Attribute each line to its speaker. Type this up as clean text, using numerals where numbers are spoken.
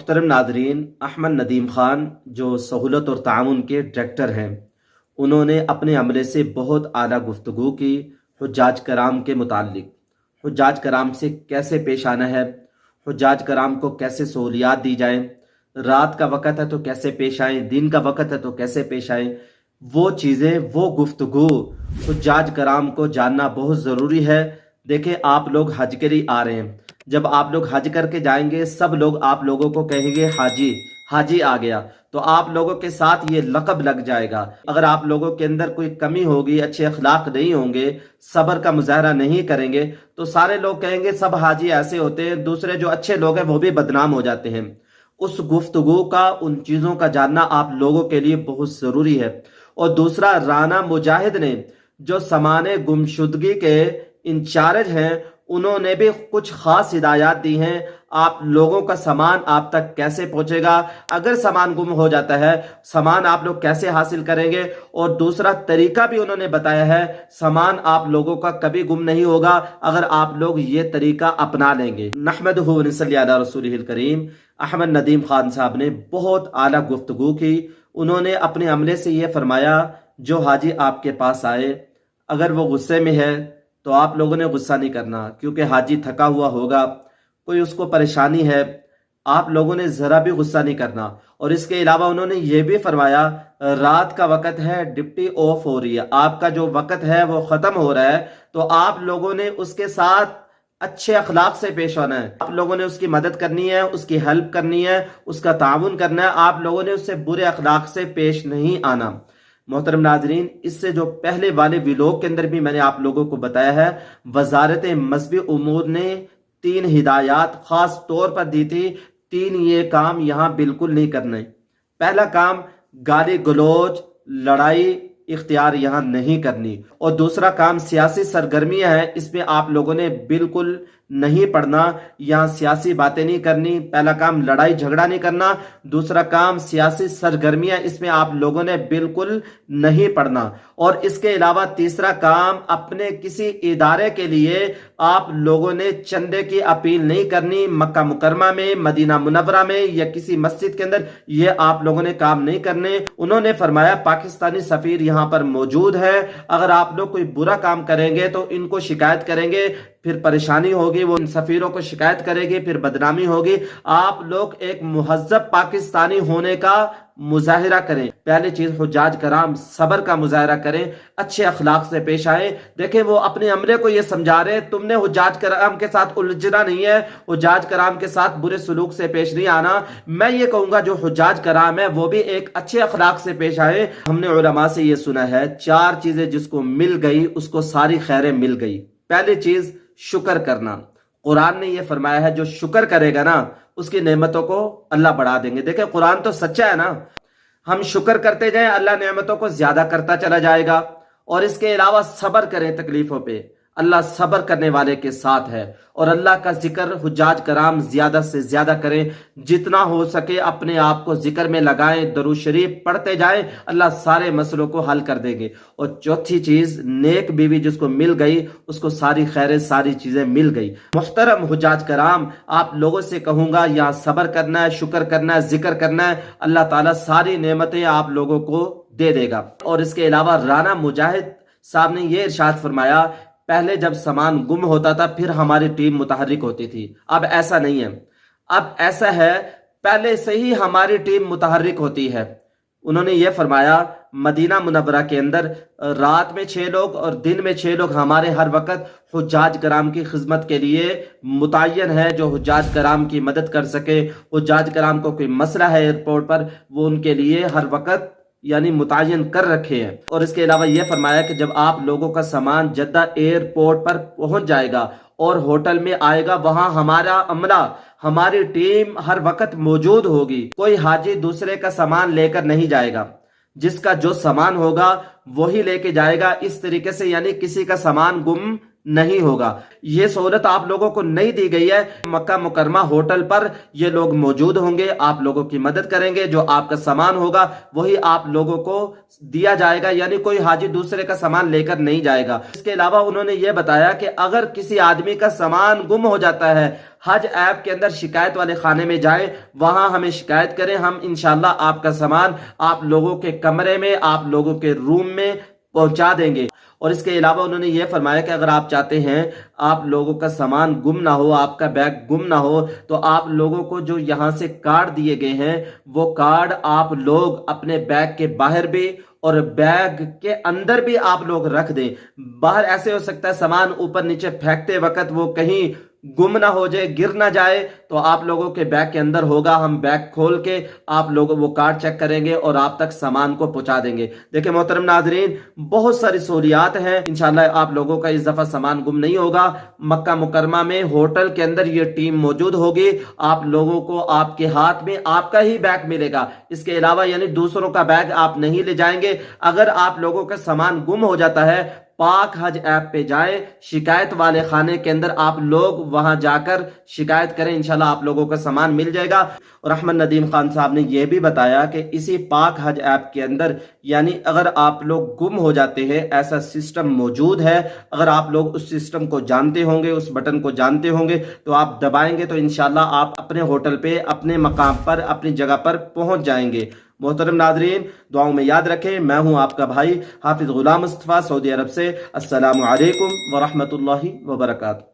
Speaker 1: محترم ناظرین، احمد ندیم خان جو سہولت اور تعاون کے ڈائریکٹر ہیں، انہوں نے اپنے عملے سے بہت اعلیٰ گفتگو کی حجاج کرام کے متعلق۔ حجاج کرام سے کیسے پیش آنا ہے، حجاج کرام کو کیسے سہولیات دی جائیں، رات کا وقت ہے تو کیسے پیش آئیں، دن کا وقت ہے تو کیسے پیش آئیں، وہ چیزیں، وہ گفتگو حجاج کرام کو جاننا بہت ضروری ہے۔ دیکھیں، آپ لوگ حج کے لیے آ رہے ہیں، جب آپ لوگ حج کر کے جائیں گے سب لوگ آپ لوگوں کو کہیں گے حاجی، حاجی آ گیا، تو آپ لوگوں کے ساتھ یہ لقب لگ جائے گا۔ اگر آپ لوگوں کے اندر کوئی کمی ہوگی، اچھے اخلاق نہیں ہوں گے، صبر کا مظاہرہ نہیں کریں گے، تو سارے لوگ کہیں گے سب حاجی ایسے ہوتے ہیں، دوسرے جو اچھے لوگ ہیں وہ بھی بدنام ہو جاتے ہیں۔ اس گفتگو کا، ان چیزوں کا جاننا آپ لوگوں کے لیے بہت ضروری ہے۔ اور دوسرا، رانا مجاہد نے جو سامان گمشدگی کے انچارج ہیں، انہوں نے بھی کچھ خاص ہدایات دی ہیں۔ آپ لوگوں کا سامان آپ تک کیسے پہنچے گا، اگر سامان گم ہو جاتا ہے سامان آپ لوگ کیسے حاصل کریں گے، اور دوسرا طریقہ بھی انہوں نے بتایا ہے، سامان آپ لوگوں کا کبھی گم نہیں ہوگا اگر آپ لوگ یہ طریقہ اپنا لیں گے۔ نحمدہ و نصلی علی رسولہ الکریم۔ احمد ندیم خان صاحب نے بہت اعلیٰ گفتگو کی۔ انہوں نے اپنے عملے سے یہ فرمایا، جو حاجی آپ کے پاس آئے اگر وہ غصے میں ہے تو آپ لوگوں نے غصہ نہیں کرنا، کیونکہ حاجی تھکا ہوا ہوگا، کوئی اس کو پریشانی ہے، آپ لوگوں نے ذرا بھی غصہ نہیں کرنا۔ اور اس کے علاوہ انہوں نے یہ بھی فرمایا، رات کا وقت ہے، ڈپٹی آف ہو رہی ہے، آپ کا جو وقت ہے وہ ختم ہو رہا ہے، تو آپ لوگوں نے اس کے ساتھ اچھے اخلاق سے پیش آنا ہے، آپ لوگوں نے اس کی مدد کرنی ہے، اس کی ہیلپ کرنی ہے، اس کا تعاون کرنا ہے، آپ لوگوں نے اس سے برے اخلاق سے پیش نہیں آنا۔ محترم ناظرین، اس سے جو پہلے والے ویلوگ کے اندر بھی میں نے آپ لوگوں کو بتایا ہے، وزارت مذہبی امور نے 3 ہدایات خاص طور پر دی تھی، 3 یہ کام یہاں بالکل نہیں کرنے۔ پہلا کام، گالی گلوچ، لڑائی اختیار یہاں نہیں کرنی، اور دوسرا کام، سیاسی سرگرمیاں ہیں اس میں آپ لوگوں نے بالکل نہیں پڑھنا، یہاں سیاسی باتیں نہیں کرنی۔ پہلا کام، لڑائی جھگڑا نہیں کرنا، دوسرا کام، سیاسی سرگرمیاں اس میں آپ لوگوں نے بالکل نہیں پڑھنا، اور اس کے علاوہ تیسرا کام، اپنے کسی ادارے کے لیے آپ لوگوں نے چندے کی اپیل نہیں کرنی، مکہ مکرمہ میں، مدینہ منورہ میں یا کسی مسجد کے اندر، یہ آپ لوگوں نے کام نہیں کرنے۔ انہوں نے فرمایا، پاکستانی سفیر یہاں پر موجود ہے، اگر آپ لوگ کوئی برا کام کریں گے تو ان کو شکایت کریں گے، پھر پریشانی ہوگی، وہ ان سفیروں کو شکایت کرے گی، پھر بدنامی ہوگی۔ آپ لوگ ایک مہذب پاکستانی ہونے کا مظاہرہ کریں۔ پہلی چیز، حجاج کرام صبر کا مظاہرہ کریں، اچھے اخلاق سے پیش آئیں۔ دیکھیں، وہ اپنے عملے کو یہ سمجھا رہے ہیں، تم نے حجاج کرام کے ساتھ الجھنا نہیں ہے، حجاج کرام کے ساتھ برے سلوک سے پیش نہیں آنا۔ میں یہ کہوں گا جو حجاج کرام ہے وہ بھی ایک اچھے اخلاق سے پیش آئے۔ ہم نے علماء سے یہ سنا ہے، 4 چیزیں جس کو مل گئی اس کو ساری خیریں مل گئی۔ پہلی چیز، شکر کرنا۔ قرآن نے یہ فرمایا ہے، جو شکر کرے گا نا اس کی نعمتوں کو اللہ بڑھا دیں گے۔ دیکھیں، قرآن تو سچا ہے نا، ہم شکر کرتے جائیں اللہ نعمتوں کو زیادہ کرتا چلا جائے گا۔ اور اس کے علاوہ صبر کریں تکلیفوں پہ، اللہ صبر کرنے والے کے ساتھ ہے۔ اور اللہ کا ذکر حجاج کرام زیادہ سے زیادہ کریں، جتنا ہو سکے اپنے آپ کو ذکر میں لگائیں، درود شریف پڑھتے جائیں، اللہ سارے مسئلوں کو حل کر دیں گے۔ اور چوتھی چیز، نیک بیوی جس کو مل گئی اس کو ساری خیریں، ساری چیزیں مل گئی۔ محترم حجاج کرام، آپ لوگوں سے کہوں گا، یہاں صبر کرنا ہے، شکر کرنا ہے، ذکر کرنا ہے، اللہ تعالیٰ ساری نعمتیں آپ لوگوں کو دے دے گا۔ اور اس کے علاوہ رانا مجاہد صاحب نے یہ ارشاد فرمایا، پہلے جب سامان گم ہوتا تھا پھر ہماری ٹیم متحرک ہوتی تھی، اب ایسا نہیں ہے۔ اب ایسا ہے، پہلے سے ہی ہماری ٹیم متحرک ہوتی ہے۔ انہوں نے یہ فرمایا، مدینہ منورہ کے اندر رات میں 6 لوگ اور دن میں 6 لوگ ہمارے ہر وقت حجاج کرام کی خدمت کے لیے متعین ہے، جو حجاج کرام کی مدد کر سکے۔ حجاج کرام کو کوئی مسئلہ ہے ایئرپورٹ پر، وہ ان کے لیے ہر وقت یعنی متعین کر رکھے ہیں۔ اور اس کے علاوہ یہ فرمایا کہ جب آپ لوگوں کا سامان جدہ ایئرپورٹ پر پہنچ جائے گا اور ہوٹل میں آئے گا، وہاں ہمارا عملہ، ہماری ٹیم ہر وقت موجود ہوگی۔ کوئی حاجی دوسرے کا سامان لے کر نہیں جائے گا، جس کا جو سامان ہوگا وہی لے کے جائے گا۔ اس طریقے سے یعنی کسی کا سامان گم نہیں ہوگا۔ یہ سہولت آپ لوگوں کو نہیں دی گئی ہے۔ مکہ مکرمہ ہوٹل پر یہ لوگ موجود ہوں گے، آپ لوگوں کی مدد کریں گے، جو آپ کا سامان ہوگا وہی آپ لوگوں کو دیا جائے گا، یعنی کوئی حاجی دوسرے کا سامان لے کر نہیں جائے گا۔ اس کے علاوہ انہوں نے یہ بتایا کہ اگر کسی آدمی کا سامان گم ہو جاتا ہے، حج ایپ کے اندر شکایت والے خانے میں جائیں، وہاں ہمیں شکایت کریں، ہم انشاءاللہ آپ کا سامان آپ لوگوں کے کمرے میں، آپ لوگوں کے روم میں پہنچا دیں گے۔ اور اس کے علاوہ انہوں نے یہ فرمایا کہ اگر آپ چاہتے ہیں آپ لوگوں کا سامان گم نہ ہو، آپ کا بیگ گم نہ ہو، تو آپ لوگوں کو جو یہاں سے کارڈ دیے گئے ہیں وہ کارڈ آپ لوگ اپنے بیگ کے باہر بھی اور بیگ کے اندر بھی آپ لوگ رکھ دیں۔ باہر ایسے ہو سکتا ہے سامان اوپر نیچے پھینکتے وقت وہ کہیں گم نہ ہو جائے، گر نہ جائے، تو آپ لوگوں کے بیگ کے اندر ہوگا، ہم بیگ کھول کے آپ لوگوں وہ کارڈ چیک کریں گے اور آپ تک سامان کو پہنچا دیں گے۔ دیکھیں محترم ناظرین، بہت ساری سہولیات ہیں، انشاءاللہ آپ لوگوں کا اس دفعہ سامان گم نہیں ہوگا۔ مکہ مکرمہ میں ہوٹل کے اندر یہ ٹیم موجود ہوگی، آپ لوگوں کو آپ کے ہاتھ میں آپ کا ہی بیگ ملے گا۔ اس کے علاوہ یعنی دوسروں کا بیگ آپ نہیں لے جائیں گے۔ اگر آپ لوگوں کا سامان گم ہو جاتا ہے، پاک حج ایپ پہ جائیں، شکایت والے خانے کے اندر آپ لوگ وہاں جا کر شکایت کریں، انشاءاللہ آپ لوگوں کا سامان مل جائے گا۔ اور احمد ندیم خان صاحب نے یہ بھی بتایا کہ اسی پاک حج ایپ کے اندر یعنی اگر آپ لوگ گم ہو جاتے ہیں، ایسا سسٹم موجود ہے، اگر آپ لوگ اس سسٹم کو جانتے ہوں گے، اس بٹن کو جانتے ہوں گے تو آپ دبائیں گے تو انشاءاللہ آپ اپنے ہوٹل پہ، اپنے مقام پر، اپنی جگہ پر پہنچ جائیں گے۔ محترم ناظرین، دعاؤں میں یاد رکھیں، میں ہوں آپ کا بھائی حافظ غلام مصطفیٰ، سعودی عرب سے۔ السلام علیکم ورحمۃ اللہ وبرکاتہ۔